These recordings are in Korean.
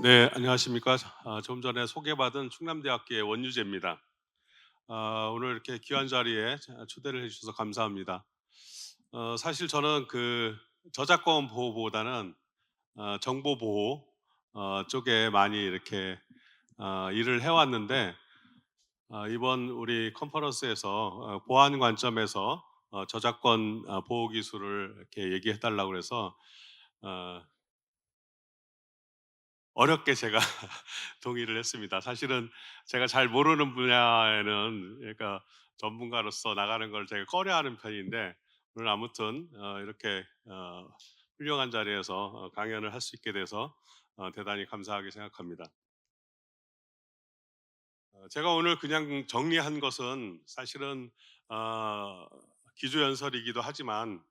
네, 안녕하십니까. 좀 전에 소개받은 충남대학교의 원유재입니다. 오늘 이렇게 귀한 자리에 초대를 해주셔서 감사합니다. 사실 저는 그 저작권 보호보다는 정보 보호 쪽에 많이 이렇게 일을 해왔는데, 이번 우리 컨퍼런스에서 보안 관점에서 저작권 보호 기술을 이렇게 얘기해달라고 해서 어렵게 제가 동의를 했습니다. 사실은 제가 잘 모르는 분야에는 그러니까 전문가로서 나가는 걸 제가 꺼려하는 편인데, 오늘 아무튼 이렇게 훌륭한 자리에서 강연을 할 수 있게 돼서 대단히 감사하게 생각합니다. 제가 오늘 그냥 정리한 것은 사실은 어, 기초연설이기도 하지만,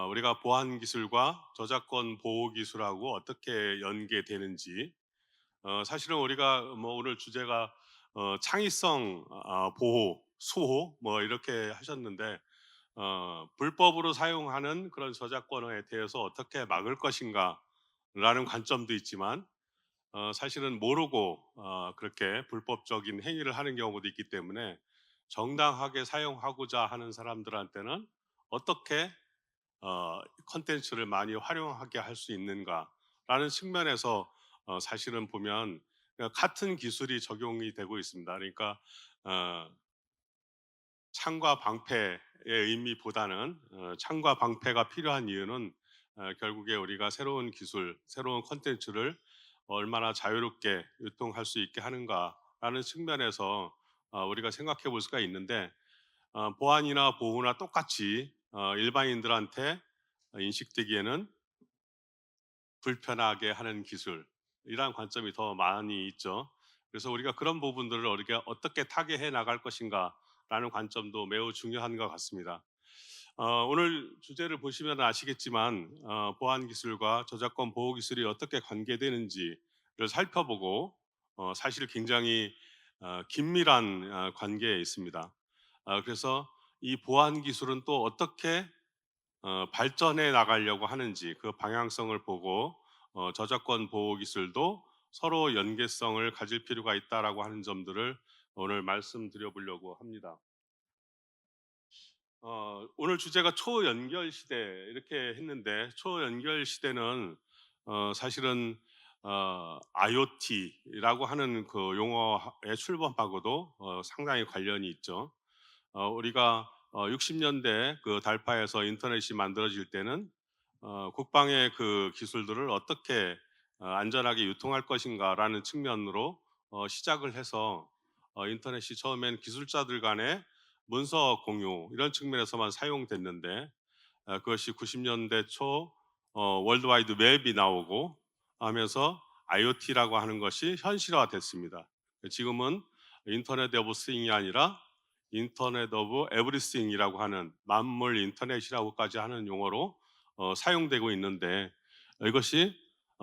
우리가 보안 기술과 저작권 보호 기술하고 어떻게 연계되는지, 사실은 우리가 뭐 오늘 주제가 창의성 보호, 수호 뭐 이렇게 하셨는데, 불법으로 사용하는 그런 저작권에 대해서 어떻게 막을 것인가라는 관점도 있지만, 사실은 모르고 그렇게 불법적인 행위를 하는 경우도 있기 때문에, 정당하게 사용하고자 하는 사람들한테는 어떻게 콘텐츠를 많이 활용하게 할 수 있는가라는 측면에서 사실은 보면 같은 기술이 적용이 되고 있습니다. 그러니까 어 창과 방패의 의미보다는, 창과 방패가 필요한 이유는 결국에 우리가 새로운 기술, 새로운 콘텐츠를 얼마나 자유롭게 유통할 수 있게 하는가라는 측면에서 우리가 생각해 볼 수가 있는데, 보안이나 보호나 똑같이 일반인들한테 인식되기에는 불편하게 하는 기술이란 관점이 더 많이 있죠. 그래서 우리가 그런 부분들을 우리가 어떻게 타개해 나갈 것인가라는 관점도 매우 중요한 것 같습니다. 오늘 주제를 보시면 아시겠지만, 보안 기술과 저작권 보호 기술이 어떻게 관계되는지를 살펴보고, 사실 굉장히 긴밀한 관계에 있습니다. 그래서 이 보안 기술은 또 어떻게 발전해 나가려고 하는지 그 방향성을 보고, 저작권 보호 기술도 서로 연계성을 가질 필요가 있다라고 하는 점들을 오늘 말씀드려 보려고 합니다. 오늘 주제가 초연결 시대 이렇게 했는데, 초연결 시대는 사실은 IoT라고 하는 그 용어의 출범하고도 상당히 관련이 있죠. 우리가 60년대 그 달파에서 인터넷이 만들어질 때는 국방의 그 기술들을 어떻게 안전하게 유통할 것인가라는 측면으로 시작을 해서, 인터넷이 처음엔 기술자들 간의 문서 공유 이런 측면에서만 사용됐는데, 그것이 90년대 초 월드와이드 웹이 나오고 하면서 IoT라고 하는 것이 현실화됐습니다. 지금은 인터넷 오브 싱이 아니라 인터넷 오브 에브리싱이라고 하는 만물 인터넷이라고까지 하는 용어로 사용되고 있는데, 이것이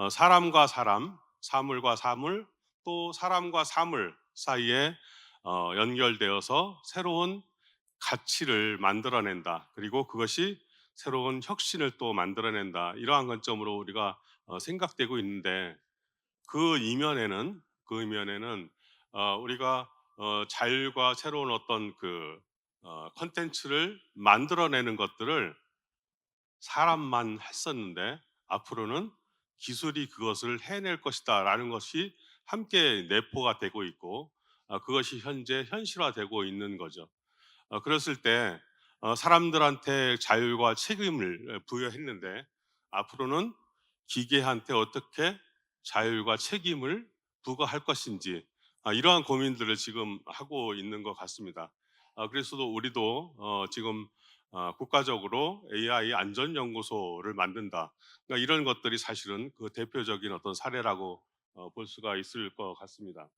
사람과 사람, 사물과 사물, 또 사람과 사물 사이에 연결되어서 새로운 가치를 만들어낸다. 그리고 그것이 새로운 혁신을 또 만들어낸다. 이러한 관점으로 우리가 생각되고 있는데, 그 이면에는 우리가 자율과 새로운 어떤 그 콘텐츠를 만들어내는 것들을 사람만 했었는데, 앞으로는 기술이 그것을 해낼 것이다라는 것이 함께 내포가 되고 있고, 그것이 현재 현실화되고 있는 거죠. 그랬을 때 사람들한테 자율과 책임을 부여했는데, 앞으로는 기계한테 어떻게 자율과 책임을 부과할 것인지, 이러한 고민들을 지금 하고 있는 것 같습니다. 그래서도 우리도 지금 국가적으로 AI 안전연구소를 만든다. 그러니까 이런 것들이 사실은 그 대표적인 어떤 사례라고 볼 수가 있을 것 같습니다.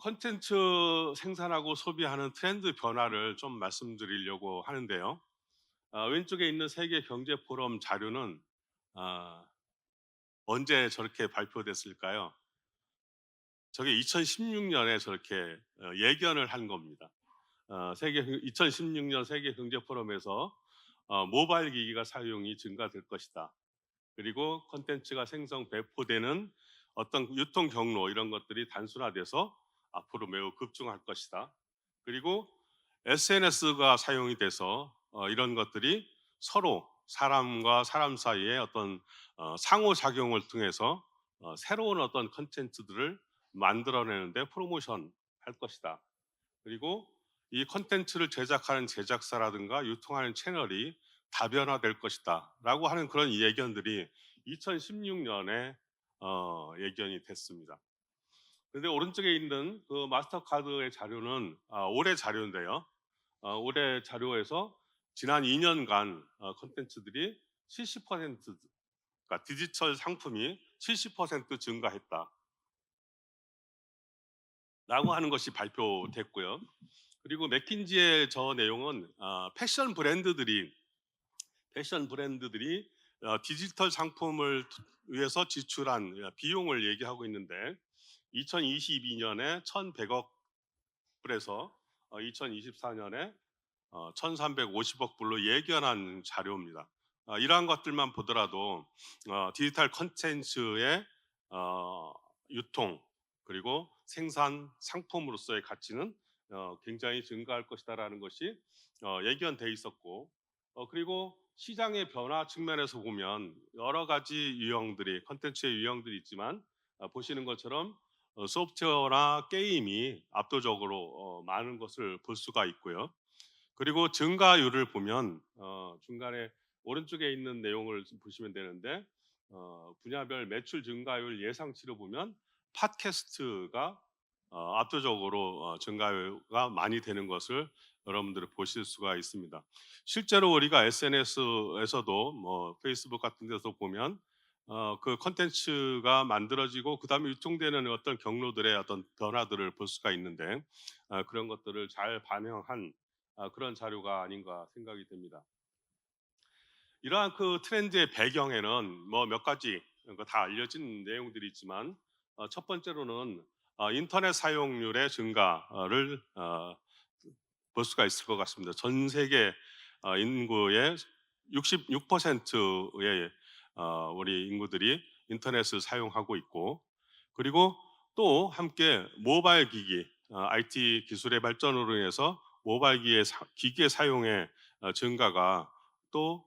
콘텐츠 생산하고 소비하는 트렌드 변화를 좀 말씀드리려고 하는데요. 왼쪽에 있는 세계 경제 포럼 자료는 아, 언제 저렇게 발표됐을까요? 저게 2016년에 저렇게 예견을 한 겁니다. 2016년 세계 경제 포럼에서 모바일 기기가 사용이 증가될 것이다. 그리고 콘텐츠가 생성 배포되는 어떤 유통 경로 이런 것들이 단순화돼서 앞으로 매우 급증할 것이다. 그리고 SNS가 사용이 돼서 이런 것들이 서로 사람과 사람 사이에 어떤 상호작용을 통해서 새로운 어떤 콘텐츠들을 만들어내는데 프로모션 할 것이다. 그리고 이 콘텐츠를 제작하는 제작사라든가 유통하는 채널이 다변화될 것이다라고 하는 그런 예견들이 2016년에 예견이 됐습니다. 그런데 오른쪽에 있는 그 마스터카드의 자료는 올해 자료인데요. 올해 자료에서 지난 2년간 콘텐츠들이 70%, 그러니까 디지털 상품이 70% 증가했다라고 하는 것이 발표됐고요. 그리고 맥킨지의 저 내용은 패션 브랜드들이 디지털 상품을 위해서 지출한 비용을 얘기하고 있는데 2022년에 1,100억 불에서 2024년에 1,350억 불로 예견한 자료입니다. 이러한 것들만 보더라도 디지털 콘텐츠의 어, 유통 그리고 생산 상품으로서의 가치는 굉장히 증가할 것이다라는 것이 예견돼 있었고 그리고 시장의 변화 측면에서 보면 여러 가지 유형들이 콘텐츠의 유형들이 있지만 보시는 것처럼 소프트웨어나 게임이 압도적으로 많은 것을 볼 수가 있고요. 그리고 증가율을 보면 중간에 오른쪽에 있는 내용을 좀 보시면 되는데 분야별 매출 증가율 예상치를 보면 팟캐스트가 압도적으로 증가가 많이 되는 것을 여러분들이 보실 수가 있습니다. 실제로 우리가 SNS에서도 뭐 페이스북 같은 데서 보면 그 컨텐츠가 만들어지고 그다음에 유통되는 어떤 경로들의 어떤 변화들을 볼 수가 있는데 그런 것들을 잘 반영한 그런 자료가 아닌가 생각이 됩니다. 이러한 그 트렌드의 배경에는 뭐 몇 가지 다 알려진 내용들이 있지만 첫 번째로는 인터넷 사용률의 증가를 볼 수가 있을 것 같습니다. 전 세계 인구의 66%의 우리 인구들이 인터넷을 사용하고 있고 그리고 또 함께 모바일 기기, IT 기술의 발전으로 인해서 기기의 사용의 증가가 또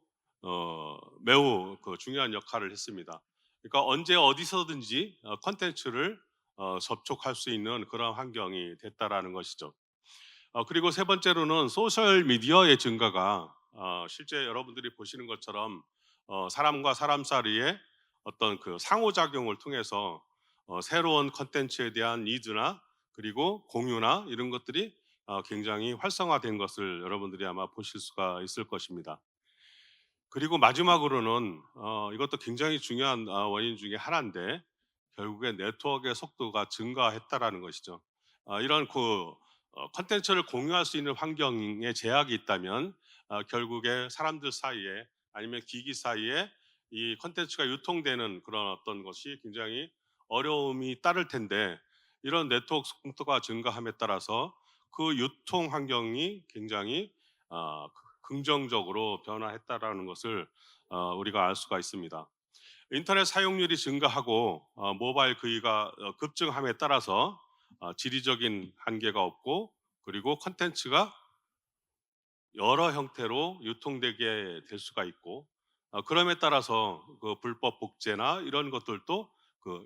매우 그 중요한 역할을 했습니다. 그러니까 언제 어디서든지 콘텐츠를 접촉할 수 있는 그런 환경이 됐다라는 것이죠. 그리고 세 번째로는 소셜 미디어의 증가가 실제 여러분들이 보시는 것처럼 사람과 사람 사이의 어떤 그 상호작용을 통해서 새로운 컨텐츠에 대한 니즈나 그리고 공유나 이런 것들이 굉장히 활성화된 것을 여러분들이 아마 보실 수가 있을 것입니다. 그리고 마지막으로는 이것도 굉장히 중요한 원인 중에 하나인데 결국에 네트워크의 속도가 증가했다라는 것이죠. 이런 그 콘텐츠를 공유할 수 있는 환경에 제약이 있다면 결국에 사람들 사이에 아니면 기기 사이에 이 콘텐츠가 유통되는 그런 어떤 것이 굉장히 어려움이 따를 텐데 이런 네트워크 속도가 증가함에 따라서 그 유통 환경이 굉장히 긍정적으로 변화했다라는 것을 우리가 알 수가 있습니다. 인터넷 사용률이 증가하고 모바일 구입가 급증함에 따라서 지리적인 한계가 없고 그리고 콘텐츠가 여러 형태로 유통되게 될 수가 있고 그럼에 따라서 그 불법 복제나 이런 것들도 그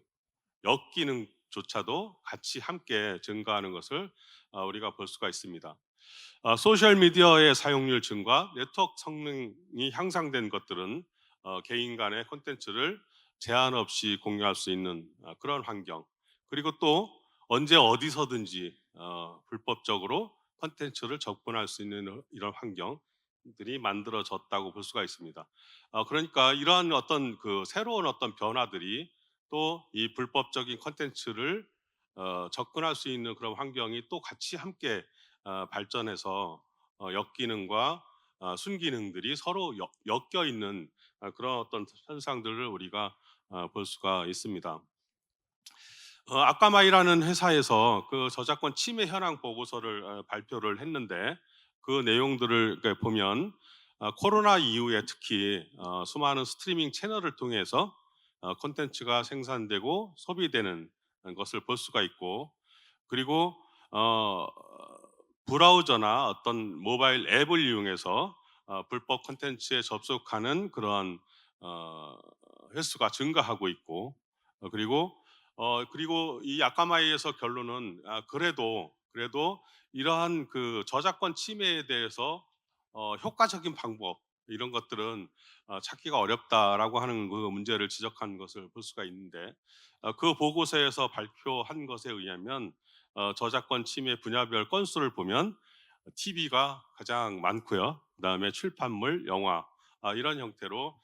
역기능조차도 같이 함께 증가하는 것을 우리가 볼 수가 있습니다. 소셜 미디어의 사용률 증가, 네트워크 성능이 향상된 것들은 개인 간의 콘텐츠를 제한 없이 공유할 수 있는 그런 환경. 그리고 또 언제 어디서든지 불법적으로 콘텐츠를 접근할 수 있는 이런 환경들이 만들어졌다고 볼 수가 있습니다. 그러니까 이러한 어떤 그 새로운 어떤 변화들이 또 이 불법적인 콘텐츠를 접근할 수 있는 그런 환경이 또 같이 함께 발전해서 역기능과 순기능들이 서로 엮여 있는 그런 어떤 현상들을 우리가 볼 수가 있습니다. 아까마이라는 회사에서 그 저작권 침해 현황 보고서를 발표를 했는데 그 내용들을 이렇게 보면 코로나 이후에 특히 수많은 스트리밍 채널을 통해서 콘텐츠가 생산되고 소비되는 것을 볼 수가 있고, 그리고 어 브라우저나 어떤 모바일 앱을 이용해서 불법 콘텐츠에 접속하는 그러한 어 횟수가 증가하고 있고, 그리고 이 아까마이에서 결론은 그래도 이러한 그 저작권 침해에 대해서 효과적인 방법, 이런 것들은 찾기가 어렵다라고 하는 그 문제를 지적한 것을 볼 수가 있는데, 그 보고서에서 발표한 것에 의하면 저작권 침해 분야별 건수를 보면 TV가 가장 많고요. 그다음에 출판물, 영화, 이런 형태로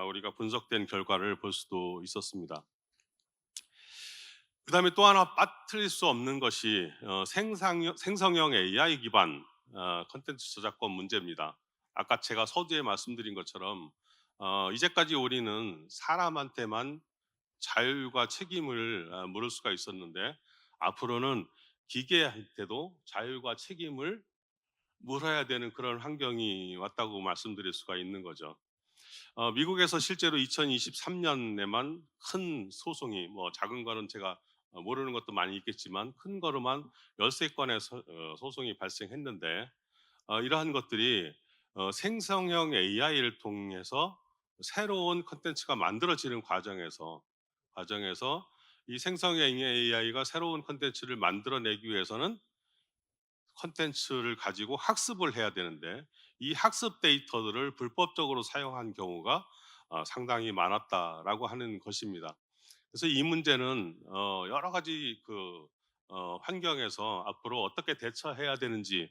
우리가 분석된 결과를 볼 수도 있었습니다. 그다음에 또 하나 빠뜨릴 수 없는 것이 생성형 AI 기반 콘텐츠 저작권 문제입니다. 아까 제가 서두에 말씀드린 것처럼 이제까지 우리는 사람한테만 자율과 책임을 물을 수가 있었는데, 앞으로는 기계한테도 자율과 책임을 물어야 되는 그런 환경이 왔다고 말씀드릴 수가 있는 거죠. 미국에서 실제로 2023년에만 큰 소송이, 뭐 작은 거는 제가 모르는 것도 많이 있겠지만 큰 거로만 13건의 소송이 발생했는데, 이러한 것들이 생성형 AI를 통해서 새로운 콘텐츠가 만들어지는 과정에서 이 생성형 AI가 새로운 콘텐츠를 만들어내기 위해서는 콘텐츠를 가지고 학습을 해야 되는데, 이 학습 데이터들을 불법적으로 사용한 경우가 상당히 많았다라고 하는 것입니다. 그래서 이 문제는 여러 가지 환경에서 앞으로 어떻게 대처해야 되는지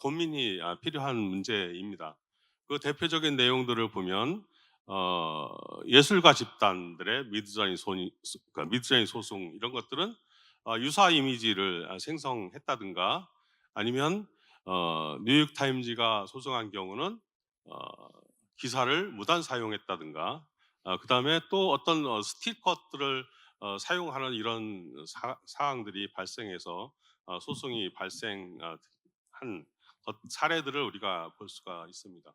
고민이 필요한 문제입니다. 그 대표적인 내용들을 보면 어 예술가 집단들의 미드저니 소송, 이런 것들은 유사 이미지를 생성했다든가, 아니면 뉴욕 타임즈가 소송한 경우는 어 기사를 무단 사용했다든가, 그다음에 또 어떤 스티커들을 사용하는 이런 사항들이 발생해서 소송이 발생한 사례들을 우리가 볼 수가 있습니다.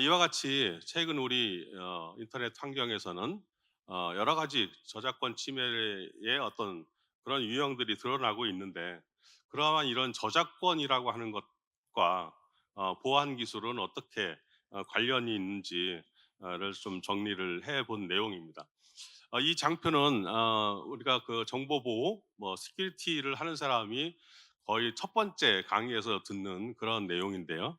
이와 같이 최근 우리 인터넷 환경에서는 여러 가지 저작권 침해의 어떤 그런 유형들이 드러나고 있는데, 그러한 이런 저작권이라고 하는 것과 보안 기술은 어떻게 관련이 있는지를 좀 정리를 해본 내용입니다. 이 장표는 우리가 그 정보 보호, 뭐 시큐리티를 하는 사람이 거의 첫 번째 강의에서 듣는 그런 내용인데요.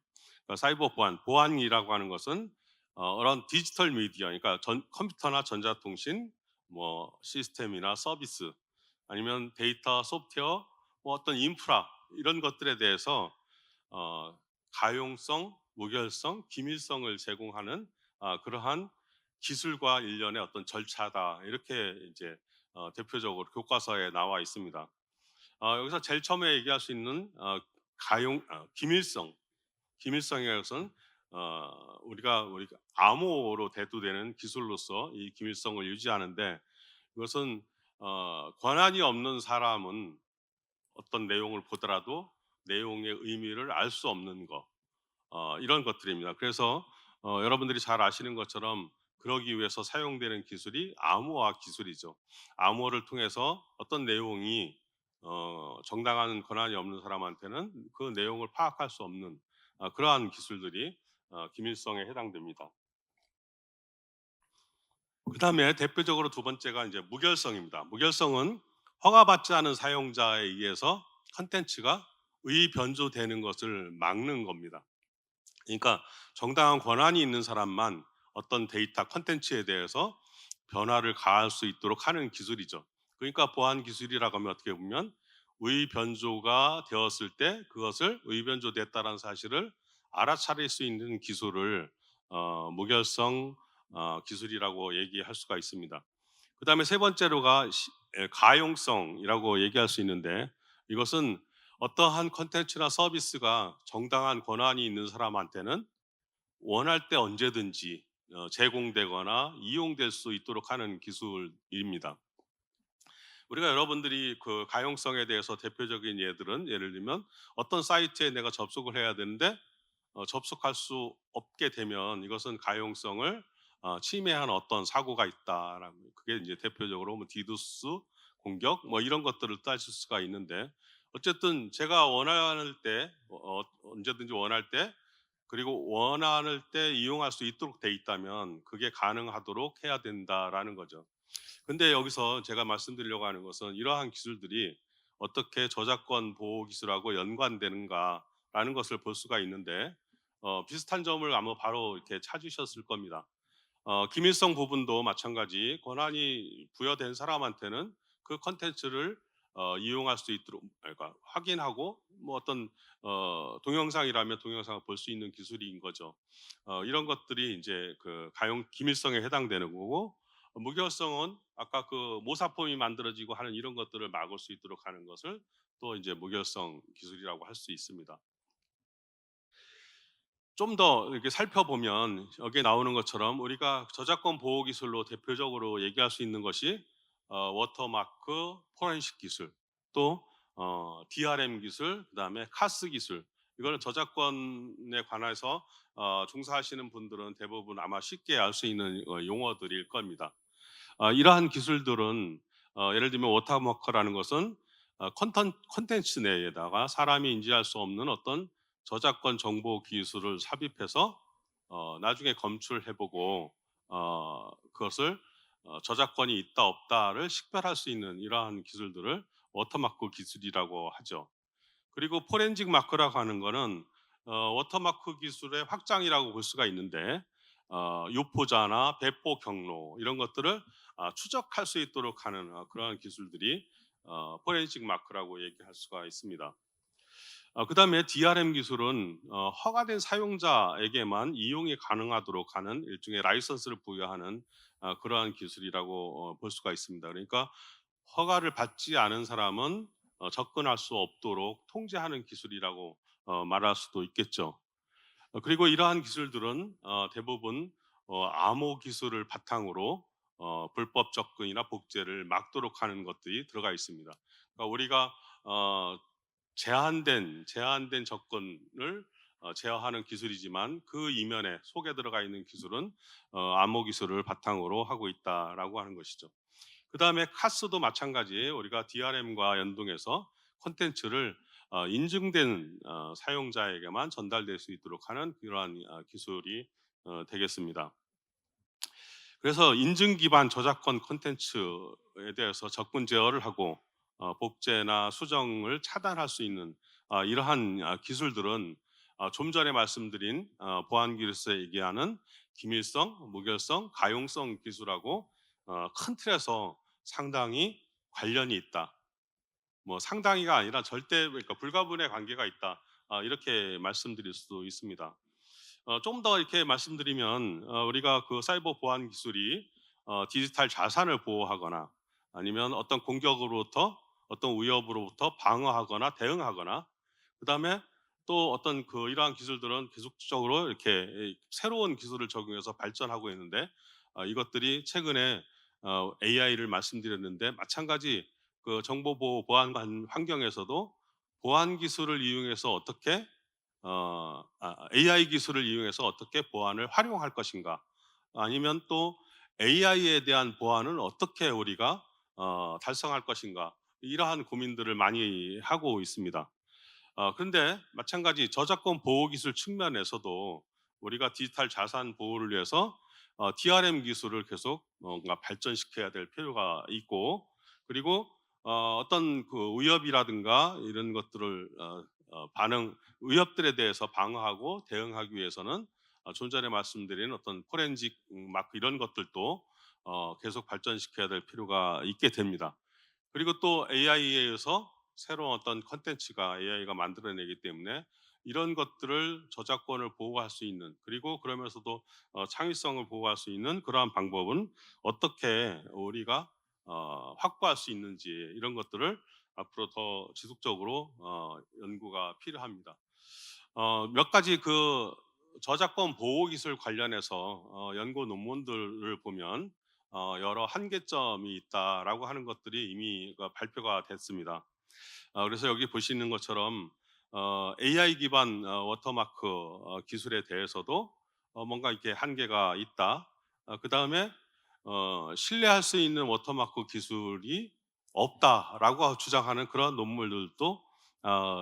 사이버 보안이라고 하는 것은 그런 디지털 미디어, 그러니까 컴퓨터나 전자통신, 뭐 시스템이나 서비스, 아니면 데이터, 소프트웨어, 뭐 어떤 인프라, 이런 것들에 대해서 어, 가용성, 무결성, 기밀성을 제공하는 그러한 기술과 일련의 어떤 절차다, 이렇게 이제 대표적으로 교과서에 나와 있습니다. 여기서 제일 처음에 얘기할 수 있는 기밀성이라는 것은 우리가 암호로 대두되는 기술로서 이 기밀성을 유지하는데, 이것은 권한이 없는 사람은 어떤 내용을 보더라도 내용의 의미를 알 수 없는 것, 이런 것들입니다. 그래서 여러분들이 잘 아시는 것처럼 그러기 위해서 사용되는 기술이 암호화 기술이죠. 암호를 통해서 어떤 내용이 정당한 권한이 없는 사람한테는 그 내용을 파악할 수 없는 그러한 기술들이 기밀성에 해당됩니다. 그다음에 대표적으로 두 번째가 이제 무결성입니다. 무결성은 허가받지 않은 사용자에 의해서 컨텐츠가 의변조되는 것을 막는 겁니다. 그러니까 정당한 권한이 있는 사람만 어떤 데이터 콘텐츠에 대해서 변화를 가할 수 있도록 하는 기술이죠. 그러니까 보안 기술이라고 하면 어떻게 보면 의변조가 되었을 때 그것을 의변조됐다는 사실을 알아차릴 수 있는 기술을 무결성 기술이라고 얘기할 수가 있습니다. 그다음에 세 번째로가 가용성이라고 얘기할 수 있는데, 이것은 어떠한 콘텐츠나 서비스가 정당한 권한이 있는 사람한테는 원할 때 언제든지 제공되거나 이용될 수 있도록 하는 기술입니다. 우리가 여러분들이 그 가용성에 대해서 대표적인 예들은, 예를 들면 어떤 사이트에 내가 접속을 해야 되는데 접속할 수 없게 되면 이것은 가용성을 침해하는 어떤 사고가 있다라는, 그게 이제 대표적으로 뭐 디도스 공격 뭐 이런 것들을 따질 수가 있는데, 어쨌든 제가 원할 때 언제든지 원할 때, 그리고 원할 때 이용할 수 있도록 돼 있다면 그게 가능하도록 해야 된다라는 거죠. 근데 여기서 제가 말씀드리려고 하는 것은 이러한 기술들이 어떻게 저작권 보호 기술하고 연관되는가라는 것을 볼 수가 있는데, 비슷한 점을 아마 바로 이렇게 찾으셨을 겁니다. 김일성 부분도 마찬가지, 권한이 부여된 사람한테는 그 컨텐츠를 이용할 수 있도록, 그러니까 확인하고 뭐 어떤 동영상이라면 동영상을 볼 수 있는 기술인 거죠. 이런 것들이 이제 그 가용 김일성에 해당되는 거고, 무결성은 아까 그 모사품이 만들어지고 하는 이런 것들을 막을 수 있도록 하는 것을 또 이제 무결성 기술이라고 할 수 있습니다. 좀 더 이렇게 살펴보면 여기에 나오는 것처럼 우리가 저작권 보호 기술로 대표적으로 얘기할 수 있는 것이 워터마크 포렌식 기술, 또 DRM 기술, 그다음에 카스 기술. 이거는 저작권에 관해서 종사하시는 분들은 대부분 아마 쉽게 알 수 있는 용어들일 겁니다. 이러한 기술들은 예를 들면 워터마크라는 것은 콘텐츠 내에다가 사람이 인지할 수 없는 어떤 저작권 정보 기술을 삽입해서 나중에 검출해 보고 그것을 저작권이 있다 없다를 식별할 수 있는 이러한 기술들을 워터마크 기술이라고 하죠. 그리고 포렌식 마크라고 하는 거는 워터마크 기술의 확장이라고 볼 수가 있는데, 유포자나 배포 경로 이런 것들을 추적할 수 있도록 하는 그러한 기술들이 포렌식 마크라고 얘기할 수가 있습니다. 그다음에 DRM 기술은 허가된 사용자에게만 이용이 가능하도록 하는 일종의 라이선스를 부여하는 그러한 기술이라고 볼 수가 있습니다. 그러니까 허가를 받지 않은 사람은 접근할 수 없도록 통제하는 기술이라고 말할 수도 있겠죠. 그리고 이러한 기술들은 대부분 암호 기술을 바탕으로 불법 접근이나 복제를 막도록 하는 것들이 들어가 있습니다. 그러니까 우리가 제한된 접근을 제어하는 기술이지만 그 이면에 속에 들어가 있는 기술은 암호 기술을 바탕으로 하고 있다라고 하는 것이죠. 그다음에 카스도 마찬가지예요. 우리가 DRM과 연동해서 콘텐츠를 인증된 사용자에게만 전달될 수 있도록 하는 그러한 기술이 되겠습니다. 그래서 인증 기반 저작권 콘텐츠에 대해서 접근 제어를 하고 복제나 수정을 차단할 수 있는 이러한 기술들은 좀 전에 말씀드린 보안 기술에서 얘기하는 기밀성, 무결성, 가용성 기술하고 큰 틀에서 상당히 관련이 있다. 뭐 상당히가 아니라 절대, 그러니까 불가분의 관계가 있다. 이렇게 말씀드릴 수도 있습니다. 좀 더 이렇게 말씀드리면 우리가 그 사이버 보안 기술이 디지털 자산을 보호하거나 아니면 어떤 공격으로부터 어떤 위협으로부터 방어하거나 대응하거나, 그다음에 또 어떤 그 이러한 기술들은 계속적으로 이렇게 새로운 기술을 적용해서 발전하고 있는데, 이것들이 최근에 AI를 말씀드렸는데 마찬가지 그 정보 보호 보안 환경에서도 보안 기술을 이용해서 어떻게 AI 기술을 이용해서 어떻게 보안을 활용할 것인가? 아니면 또 AI에 대한 보안을 어떻게 우리가 달성할 것인가? 이러한 고민들을 많이 하고 있습니다. 그런데 마찬가지 저작권 보호 기술 측면에서도 우리가 디지털 자산 보호를 위해서 DRM 기술을 계속 뭔가 발전시켜야 될 필요가 있고, 그리고 어떤 그 위협이라든가 이런 것들을 반응 위협들에 대해서 방어하고 대응하기 위해서는 좀 전에 말씀드린 어떤 포렌식 마크 이런 것들도 계속 발전시켜야 될 필요가 있게 됩니다. 그리고 또 AI에 의해서 새로운 어떤 콘텐츠가 AI가 만들어내기 때문에 이런 것들을 저작권을 보호할 수 있는, 그리고 그러면서도 창의성을 보호할 수 있는 그러한 방법은 어떻게 우리가 확보할 수 있는지, 이런 것들을 앞으로 더 지속적으로 연구가 필요합니다. 몇 가지 그 저작권 보호 기술 관련해서 연구 논문들을 보면 여러 한계점이 있다라고 하는 것들이 이미 발표가 됐습니다. 그래서 여기 보시는 것처럼 AI 기반 워터마크 기술에 대해서도 뭔가 이렇게 한계가 있다. 그다음에 신뢰할 수 있는 워터마크 기술이 없다라고 주장하는 그런 논문들도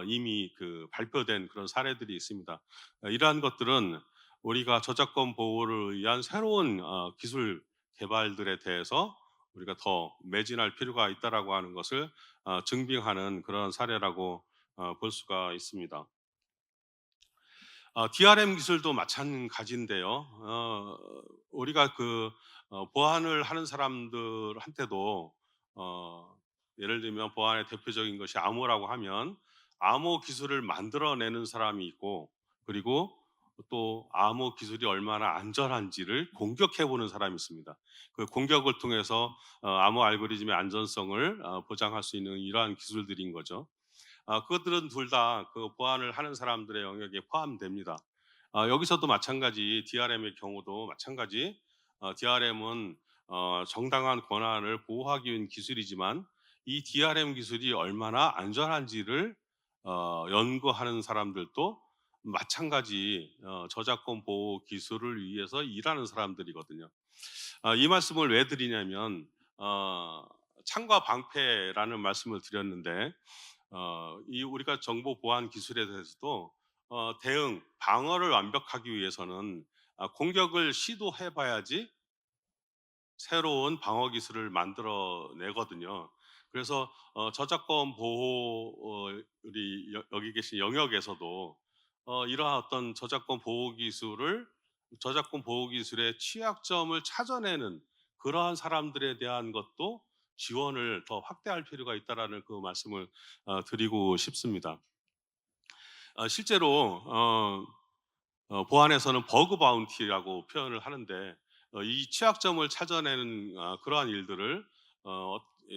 이미 그 발표된 그런 사례들이 있습니다. 이러한 것들은 우리가 저작권 보호를 위한 새로운 기술 개발들에 대해서 우리가 더 매진할 필요가 있다라고 하는 것을 증빙하는 그런 사례라고 볼 수가 있습니다. DRM 기술도 마찬가지인데요. 우리가 그 보안을 하는 사람들한테도 예를 들면 보안의 대표적인 것이 암호라고 하면 암호 기술을 만들어내는 사람이 있고, 그리고 또 암호 기술이 얼마나 안전한지를 공격해 보는 사람이 있습니다. 그 공격을 통해서 암호 알고리즘의 안전성을 보장할 수 있는 이러한 기술들인 거죠. 그것들은 둘 다 그 보안을 하는 사람들의 영역에 포함됩니다. 여기서도 마찬가지, DRM의 경우도 마찬가지. DRM은 정당한 권한을 보호하기 위한 기술이지만 이 DRM 기술이 얼마나 안전한지를 연구하는 사람들도 마찬가지 저작권 보호 기술을 위해서 일하는 사람들이거든요. 이 말씀을 왜 드리냐면 창과 방패라는 말씀을 드렸는데 이 우리가 정보 보안 기술에 대해서도 대응 방어를 완벽하기 위해서는 공격을 시도해 봐야지 새로운 방어 기술을 만들어 내거든요. 그래서 저작권 보호 우리 여기 계신 영역에서도 이러한 어떤 저작권 보호 기술의 취약점을 찾아내는 그러한 사람들에 대한 것도 지원을 더 확대할 필요가 있다라는 그 말씀을 드리고 싶습니다. 실제로 보안에서는 버그 바운티라고 표현을 하는데 이 취약점을 찾아내는 그러한 일들을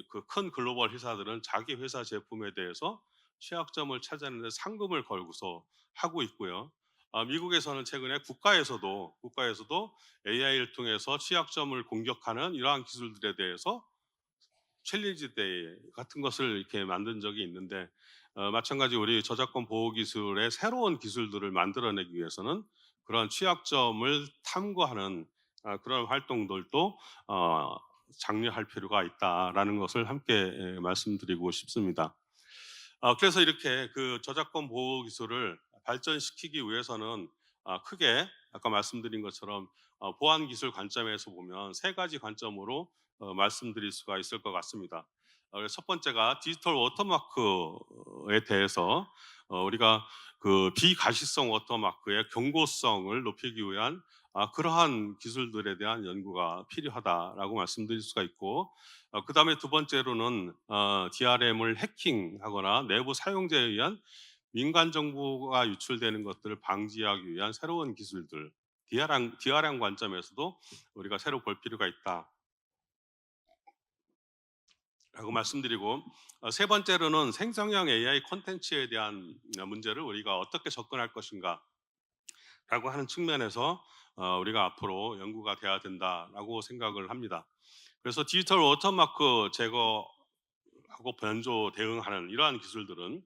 그 큰 글로벌 회사들은 자기 회사 제품에 대해서 취약점을 찾아내는 데 상금을 걸고서 하고 있고요. 미국에서는 최근에 국가에서도 AI를 통해서 취약점을 공격하는 이러한 기술들에 대해서 챌린지 데이 같은 것을 이렇게 만든 적이 있는데 마찬가지 우리 저작권 보호 기술의 새로운 기술들을 만들어내기 위해서는 그런 취약점을 탐구하는 그런 활동들도 장려할 필요가 있다라는 것을 함께 말씀드리고 싶습니다. 그래서 이렇게 그 저작권 보호 기술을 발전시키기 위해서는 크게 아까 말씀드린 것처럼 보안 기술 관점에서 보면 세 가지 관점으로 말씀드릴 수가 있을 것 같습니다. 첫 번째가 디지털 워터마크에 대해서 우리가 그 비가시성 워터마크의 경고성을 높이기 위한 그러한 기술들에 대한 연구가 필요하다라고 말씀드릴 수가 있고, 그다음에 두 번째로는 DRM을 해킹하거나 내부 사용자에 의한 민간 정보가 유출되는 것들을 방지하기 위한 새로운 기술들, DRM 관점에서도 우리가 새로 볼 필요가 있다라고 말씀드리고, 세 번째로는 생성형 AI 콘텐츠에 대한 문제를 우리가 어떻게 접근할 것인가라고 하는 측면에서 우리가 앞으로 연구가 돼야 된다라고 생각을 합니다. 그래서 디지털 워터마크 제거하고 변조 대응하는 이러한 기술들은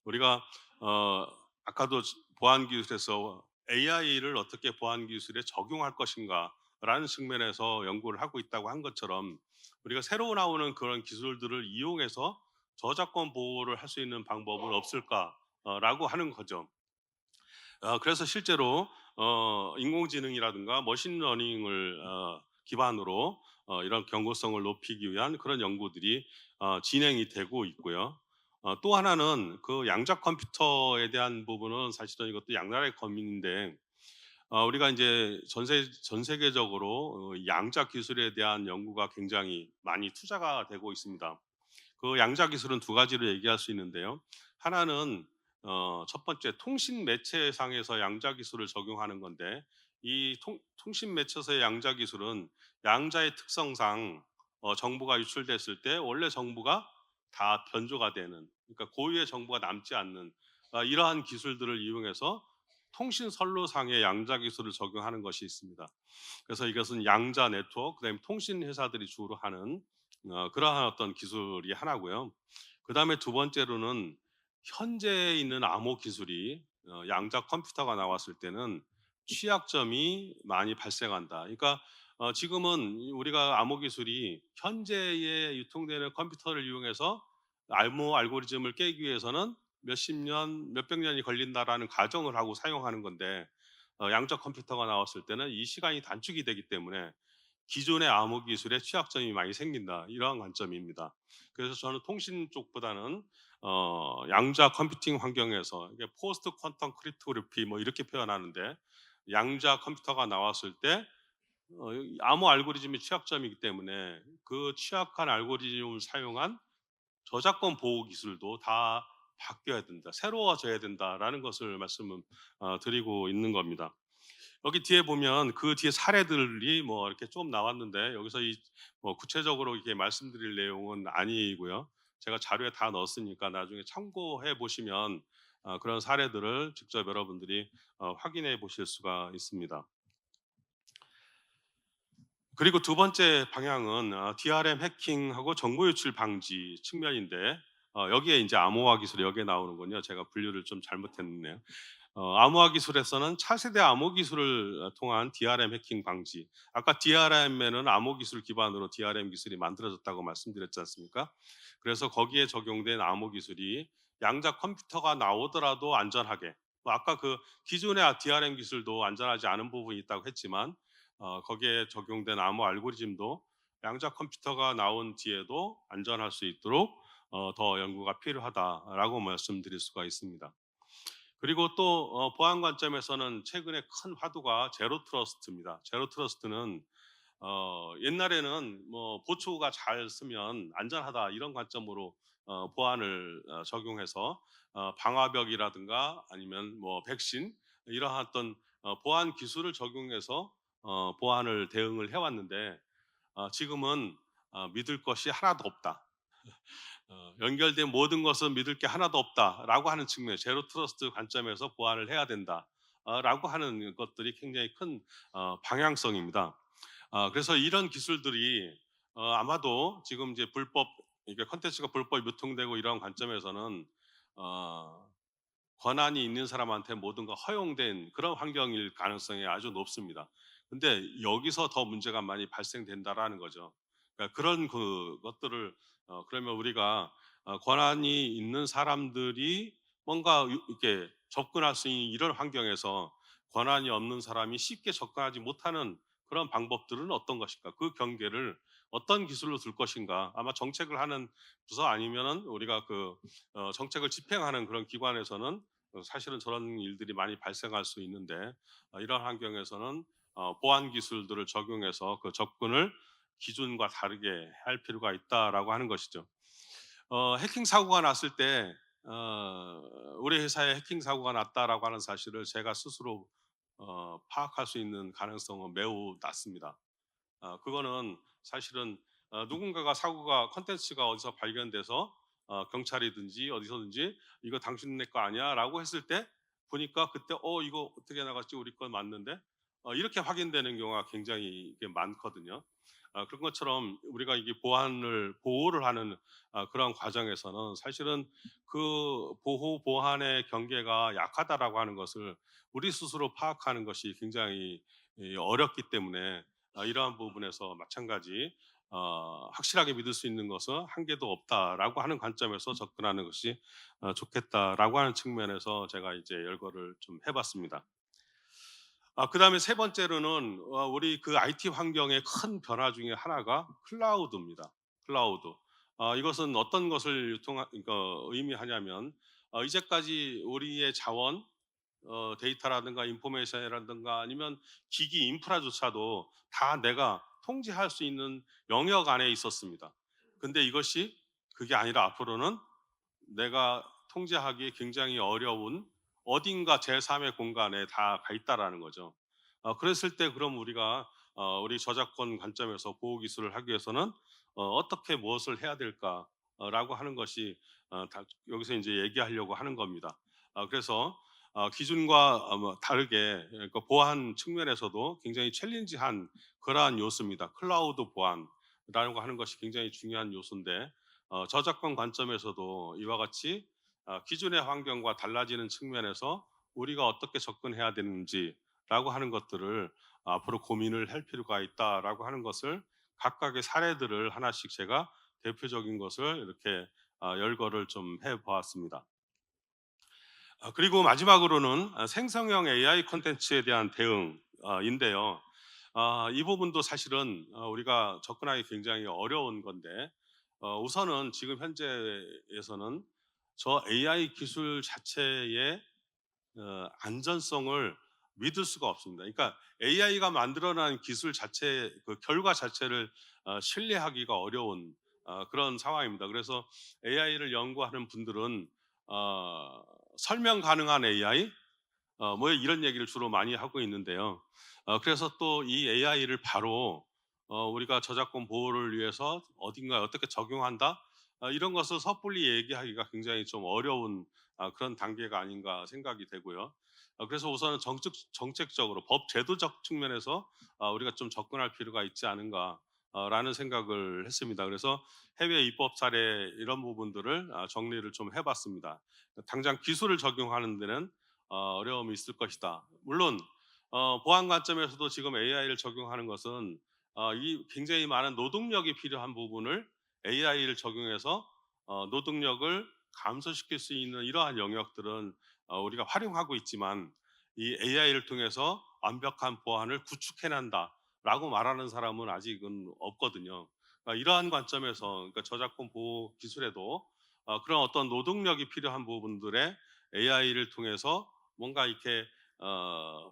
우리가 아까도 보안 기술에서 AI를 어떻게 보안 기술에 적용할 것인가라는 측면에서 연구를 하고 있다고 한 것처럼 우리가 새로 나오는 그런 기술들을 이용해서 저작권 보호를 할 수 있는 방법은 없을까라고 하는 거죠. 그래서 실제로 인공지능이라든가 머신러닝을 기반으로 이런 경고성을 높이기 위한 그런 연구들이 진행이 되고 있고요. 또 하나는 그 양자 컴퓨터에 대한 부분은 사실은 이것도 양날의 검인데 우리가 이제 전 세계적으로 양자 기술에 대한 연구가 굉장히 많이 투자가 되고 있습니다. 그 양자 기술은 두 가지로 얘기할 수 있는데요. 하나는 첫 번째 통신 매체상에서 양자 기술을 적용하는 건데, 이 통신 매체에서의 양자 기술은 양자의 특성상 정보가 유출됐을 때 원래 정보가 다 변조가 되는, 그러니까 고유의 정보가 남지 않는 이러한 기술들을 이용해서 통신 선로상의 양자 기술을 적용하는 것이 있습니다. 그래서 이것은 양자 네트워크, 그다음에 통신 회사들이 주로 하는 그러한 어떤 기술이 하나고요. 그다음에 두 번째로는 현재 있는 암호 기술이 양자 컴퓨터가 나왔을 때는 취약점이 많이 발생한다. 그러니까 지금은 우리가 암호 기술이 현재에 유통되는 컴퓨터를 이용해서 암호 알고리즘을 깨기 위해서는 몇십 년, 몇백 년이 걸린다라는 가정을 하고 사용하는 건데, 양자 컴퓨터가 나왔을 때는 이 시간이 단축이 되기 때문에 기존의 암호 기술에 취약점이 많이 생긴다. 이러한 관점입니다. 그래서 저는 통신 쪽보다는 양자 컴퓨팅 환경에서 이게 포스트 퀀텀 크립토그래피 뭐 이렇게 표현하는데, 양자 컴퓨터가 나왔을 때 이 암호 알고리즘이 취약점이기 때문에 그 취약한 알고리즘을 사용한 저작권 보호 기술도 다 바뀌어야 된다. 새로워져야 된다라는 것을 말씀을 드리고 있는 겁니다. 여기 뒤에 보면 그 뒤에 사례들이 뭐 이렇게 좀 나왔는데, 여기서 이 뭐 구체적으로 이렇게 말씀드릴 내용은 아니고요. 제가 자료에 다 넣었으니까 나중에 참고해 보시면 그런 사례들을 직접 여러분들이 확인해 보실 수가 있습니다. 그리고 두 번째 방향은 DRM 해킹하고 정보 유출 방지 측면인데, 여기에 이제 암호화 기술이 여기에 나오는군요. 제가 분류를 좀 잘못했네요. 암호화 기술에서는 차세대 암호 기술을 통한 DRM 해킹 방지. 아까 DRM에는 암호 기술 기반으로 DRM 기술이 만들어졌다고 말씀드렸지 않습니까? 그래서 거기에 적용된 암호 기술이 양자 컴퓨터가 나오더라도 안전하게, 뭐 아까 그 기존의 DRM 기술도 안전하지 않은 부분이 있다고 했지만 거기에 적용된 암호 알고리즘도 양자 컴퓨터가 나온 뒤에도 안전할 수 있도록 더 연구가 필요하다라고 말씀드릴 수가 있습니다. 그리고 또 보안 관점에서는 최근에 큰 화두가 제로 트러스트입니다. 제로 트러스트는 옛날에는 뭐 보초가 잘 쓰면 안전하다 이런 관점으로 보안을 적용해서 방화벽이라든가 아니면 뭐 백신, 이러한 어떤 보안 기술을 적용해서 보안을 대응을 해왔는데, 지금은 믿을 것이 하나도 없다. 연결된 모든 것은 믿을 게 하나도 없다라고 하는 측면, 제로 트러스트 관점에서 보완을 해야 된다라고 하는 것들이 굉장히 큰 방향성입니다. 그래서 이런 기술들이 아마도 지금 이제 불법, 이게 콘텐츠가 불법 유통되고 이런 관점에서는 어, 권한이 있는 사람한테 모든 가 허용된 그런 환경일 가능성이 아주 높습니다. 근데 여기서 더 문제가 많이 발생된다라는 거죠. 그러니까 그런 것들을 그러면 우리가 권한이 있는 사람들이 뭔가 이렇게 접근할 수 있는 이런 환경에서 권한이 없는 사람이 쉽게 접근하지 못하는 그런 방법들은 어떤 것일까? 그 경계를 어떤 기술로 둘 것인가? 아마 정책을 하는 부서 아니면은 우리가 그 정책을 집행하는 그런 기관에서는 사실은 저런 일들이 많이 발생할 수 있는데, 이런 환경에서는 보안 기술들을 적용해서 그 접근을 기준과 다르게 할 필요가 있다라고 하는 것이죠. 해킹 사고가 났을 때 우리 회사에 해킹 사고가 났다라고 하는 사실을 제가 스스로 파악할 수 있는 가능성은 매우 낮습니다. 그거는 사실은 누군가가 사고가 콘텐츠가 어디서 발견돼서 경찰이든지 어디서든지 "이거 당신네 거 아니야?"라고 했을 때 보니까 그때 이거 어떻게 나갔지? 우리 건 맞는데." 이렇게 확인되는 경우가 굉장히 이게 많거든요. 그런 것처럼 우리가 이게 보호를 하는 그런 과정에서는 사실은 그 보안의 경계가 약하다라고 하는 것을 우리 스스로 파악하는 것이 굉장히 어렵기 때문에 이러한 부분에서 마찬가지 확실하게 믿을 수 있는 것은 한계도 없다라고 하는 관점에서 접근하는 것이 좋겠다라고 하는 측면에서 제가 이제 열거를 좀 해봤습니다. 그다음에 세 번째로는 우리 그 IT 환경의 큰 변화 중에 하나가 클라우드입니다. 클라우드. 이것은 어떤 것을 그러니까 의미하냐면, 이제까지 우리의 자원, 데이터라든가 인포메이션이라든가 아니면 기기 인프라조차도 다 내가 통제할 수 있는 영역 안에 있었습니다. 근데 이것이 그게 아니라 앞으로는 내가 통제하기 굉장히 어려운 어딘가 제3의 공간에 다 가 있다라는 거죠. 그랬을 때 그럼 우리가 우리 저작권 관점에서 보호 기술을 하기 위해서는 어떻게 무엇을 해야 될까라고 하는 것이 다 여기서 이제 얘기하려고 하는 겁니다. 그래서 기준과 뭐 다르게, 그러니까 보안 측면에서도 굉장히 챌린지한 그러한 요소입니다. 클라우드 보안이라고 하는 것이 굉장히 중요한 요소인데, 저작권 관점에서도 이와 같이 기존의 환경과 달라지는 측면에서 우리가 어떻게 접근해야 되는지라고 하는 것들을 앞으로 고민을 할 필요가 있다라고 하는 것을 각각의 사례들을 하나씩 제가 대표적인 것을 이렇게 열거를 좀 해 보았습니다. 그리고 마지막으로는 생성형 AI 콘텐츠에 대한 대응 인데요. 이 부분도 사실은 우리가 접근하기 굉장히 어려운 건데 우선은 지금 현재에서는 저 AI 기술 자체의 안전성을 믿을 수가 없습니다. 그러니까 AI가 만들어낸 기술 자체 그 결과 자체를 신뢰하기가 어려운 그런 상황입니다. 그래서 AI를 연구하는 분들은 어 설명 가능한 AI 뭐 이런 얘기를 주로 많이 하고 있는데요. 그래서 또 이 AI를 바로 우리가 저작권 보호를 위해서 어딘가에 어떻게 적용한다 이런 것을 섣불리 얘기하기가 굉장히 좀 어려운 그런 단계가 아닌가 생각이 되고요. 그래서 우선은 정책적으로 법 제도적 측면에서 우리가 좀 접근할 필요가 있지 않은가 라는 생각을 했습니다. 그래서 해외 입법 사례 이런 부분들을 정리를 좀 해봤습니다. 당장 기술을 적용하는 데는 어려움이 있을 것이다. 물론 보안 관점에서도 지금 AI를 적용하는 것은 이 굉장히 많은 노동력이 필요한 부분을 AI를 적용해서 노동력을 감소시킬 수 있는 이러한 영역들은 우리가 활용하고 있지만 이 AI를 통해서 완벽한 보안을 구축해낸다라고 말하는 사람은 아직은 없거든요. 이러한 관점에서 그러니까 저작권 보호 기술에도 그런 어떤 노동력이 필요한 부분들에 AI를 통해서 뭔가 이렇게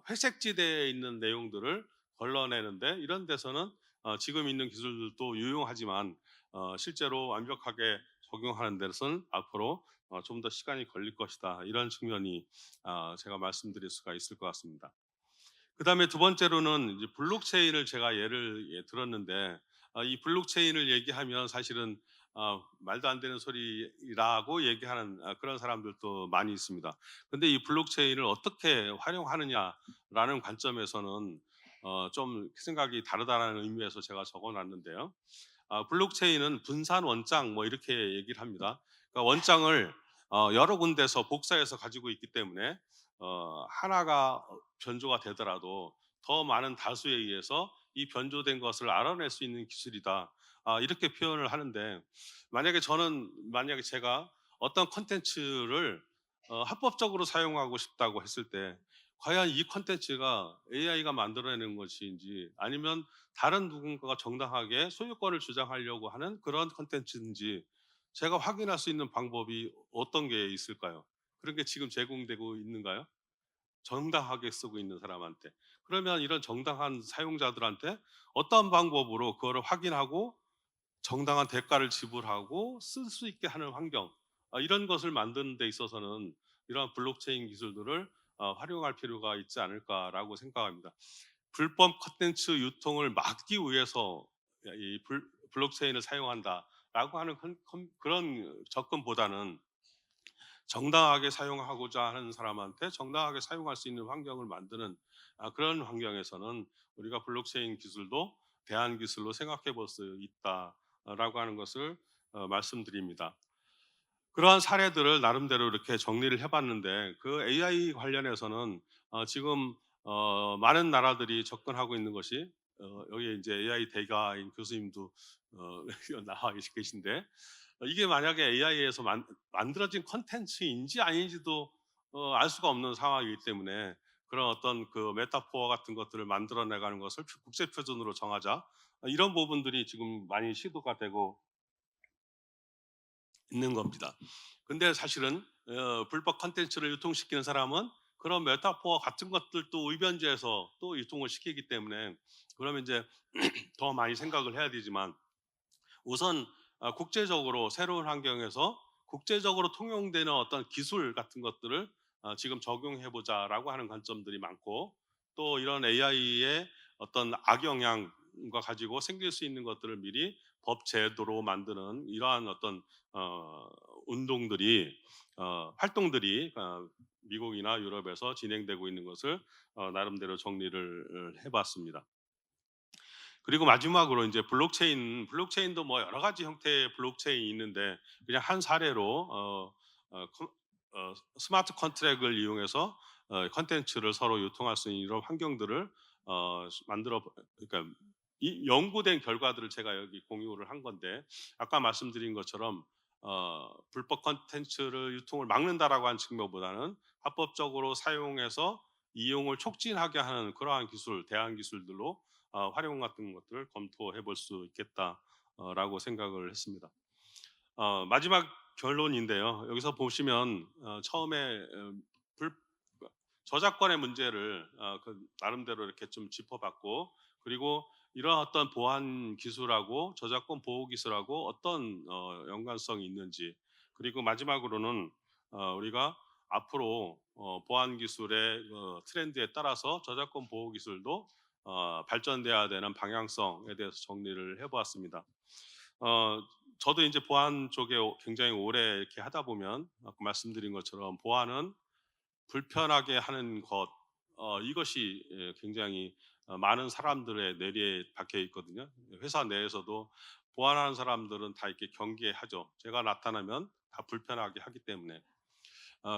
회색지대에 있는 내용들을 걸러내는데 이런 데서는 지금 있는 기술들도 유용하지만 실제로 완벽하게 적용하는 데서는 앞으로 좀 더 시간이 걸릴 것이다. 이런 측면이 제가 말씀드릴 수가 있을 것 같습니다. 그다음에 두 번째로는 이제 블록체인을 제가 예를 들었는데 이 블록체인을 얘기하면 사실은 말도 안 되는 소리라고 얘기하는 그런 사람들도 많이 있습니다. 근데 이 블록체인을 어떻게 활용하느냐라는 관점에서는 좀 생각이 다르다는 의미에서 제가 적어 놨는데요. 블록체인은 분산 원장 뭐 이렇게 얘기를 합니다. 그러니까 원장을 여러 군데서 복사해서 가지고 있기 때문에 하나가 변조가 되더라도 더 많은 다수에 의해서 이 변조된 것을 알아낼 수 있는 기술이다. 이렇게 표현을 하는데 만약에 제가 어떤 콘텐츠를 합법적으로 사용하고 싶다고 했을 때 과연 이 콘텐츠가 AI가 만들어내는 것인지 아니면 다른 누군가가 정당하게 소유권을 주장하려고 하는 그런 콘텐츠인지 제가 확인할 수 있는 방법이 어떤 게 있을까요? 그런 게 지금 제공되고 있는가요? 정당하게 쓰고 있는 사람한테. 그러면 이런 정당한 사용자들한테 어떤 방법으로 그거를 확인하고 정당한 대가를 지불하고 쓸 수 있게 하는 환경 이런 것을 만드는 데 있어서는 이러한 블록체인 기술들을 활용할 필요가 있지 않을까라고 생각합니다. 불법 콘텐츠 유통을 막기 위해서 이 블록체인을 사용한다라고 하는 그런 접근보다는 정당하게 사용하고자 하는 사람한테 정당하게 사용할 수 있는 환경을 만드는 그런 환경에서는 우리가 블록체인 기술도 대안 기술로 생각해 볼 수 있다라고 하는 것을 말씀드립니다. 그러한 사례들을 나름대로 이렇게 정리를 해 봤는데 그 AI 관련해서는 지금 많은 나라들이 접근하고 있는 것이 여기에 인제 AI 대가인 교수님도 나와 계신데 이게 만약에 AI에서 만들어진 콘텐츠인지 아닌지도 알 수가 없는 상황이기 때문에 그런 어떤 그 메타포어 같은 것들을 만들어 나가는 것을 국제 표준으로 정하자. 이런 부분들이 지금 많이 시도가 되고 있는 겁니다. 근데 사실은 불법 콘텐츠를 유통시키는 사람은 그런 메타포와 같은 것들도 의변제해서 또 유통을 시키기 때문에 그러면 이제 더 많이 생각을 해야 되지만 우선 국제적으로 새로운 환경에서 국제적으로 통용되는 어떤 기술 같은 것들을 지금 적용해 보자라고 하는 관점들이 많고 또 이런 AI의 어떤 악영향과 가지고 생길 수 있는 것들을 미리 법 제도로 만드는 이러한 어떤 어 운동들이 활동들이 미국이나 유럽에서 진행되고 있는 것을 나름대로 정리를 해 봤습니다. 그리고 마지막으로 이제 블록체인도 뭐 여러 가지 형태의 블록체인이 있는데 그냥 한 사례로 스마트 컨트랙을 이용해서 콘텐츠를 서로 유통할 수 있는 이런 환경들을 만들어 그러니까 이 연구된 결과들을 제가 여기 공유를 한 건데, 아까 말씀드린 것처럼 불법 콘텐츠를 유통을 막는다라고 하는 측면보다는 합법적으로 사용해서 이용을 촉진하게 하는 그러한 기술, 대안 기술들로 활용 같은 것들을 검토해 볼 수 있겠다 라고 생각을 했습니다. 마지막 결론인데요. 여기서 보시면 처음에 불 저작권의 문제를 나름대로 이렇게 좀 짚어봤고, 그리고 이런 어떤 보안 기술하고 저작권 보호 기술하고 어떤 연관성이 있는지, 그리고 마지막으로는 우리가 앞으로 보안 기술의 트렌드에 따라서 저작권 보호 기술도 발전돼야 되는 방향성에 대해서 정리를 해보았습니다. 어 저도 이제 보안 쪽에 굉장히 오래 이렇게 하다 보면 아까 말씀드린 것처럼 보안은 불편하게 하는 것, 이것이 굉장히 많은 사람들의 뇌리에 박혀 있거든요. 회사 내에서도 보안하는 사람들은 다 이렇게 경계하죠. 제가 나타나면 다 불편하게 하기 때문에.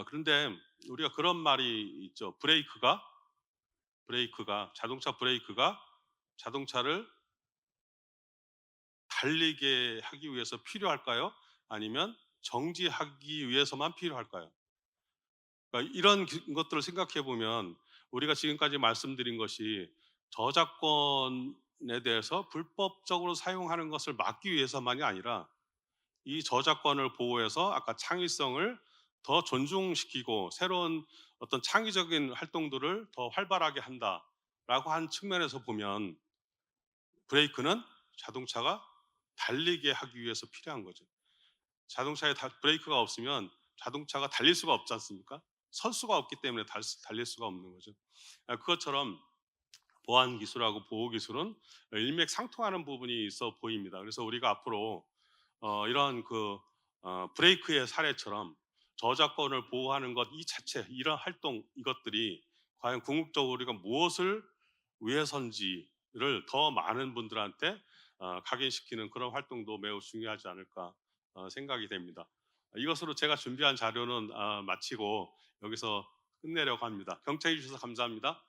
그런데 우리가 그런 말이 있죠. 자동차 브레이크가 자동차를 달리게 하기 위해서 필요할까요? 아니면 정지하기 위해서만 필요할까요? 그러니까 이런 것들을 생각해 보면 우리가 지금까지 말씀드린 것이 저작권에 대해서 불법적으로 사용하는 것을 막기 위해서만이 아니라 이 저작권을 보호해서 아까 창의성을 더 존중시키고 새로운 어떤 창의적인 활동들을 더 활발하게 한다라고 한 측면에서 보면 브레이크는 자동차가 달리게 하기 위해서 필요한 거죠. 자동차에 브레이크가 없으면 자동차가 달릴 수가 없지 않습니까? 설 수가 없기 때문에 달릴 수가 없는 거죠. 그것처럼 보안 기술하고 보호 기술은 일맥상통하는 부분이 있어 보입니다. 그래서 우리가 앞으로 이런 브레이크의 사례처럼 저작권을 보호하는 것 이 자체, 이런 활동, 이것들이 과연 궁극적으로 우리가 무엇을 위해서인지를 더 많은 분들한테 각인시키는 그런 활동도 매우 중요하지 않을까 생각이 됩니다. 이것으로 제가 준비한 자료는 마치고 여기서 끝내려고 합니다. 경청해 주셔서 감사합니다.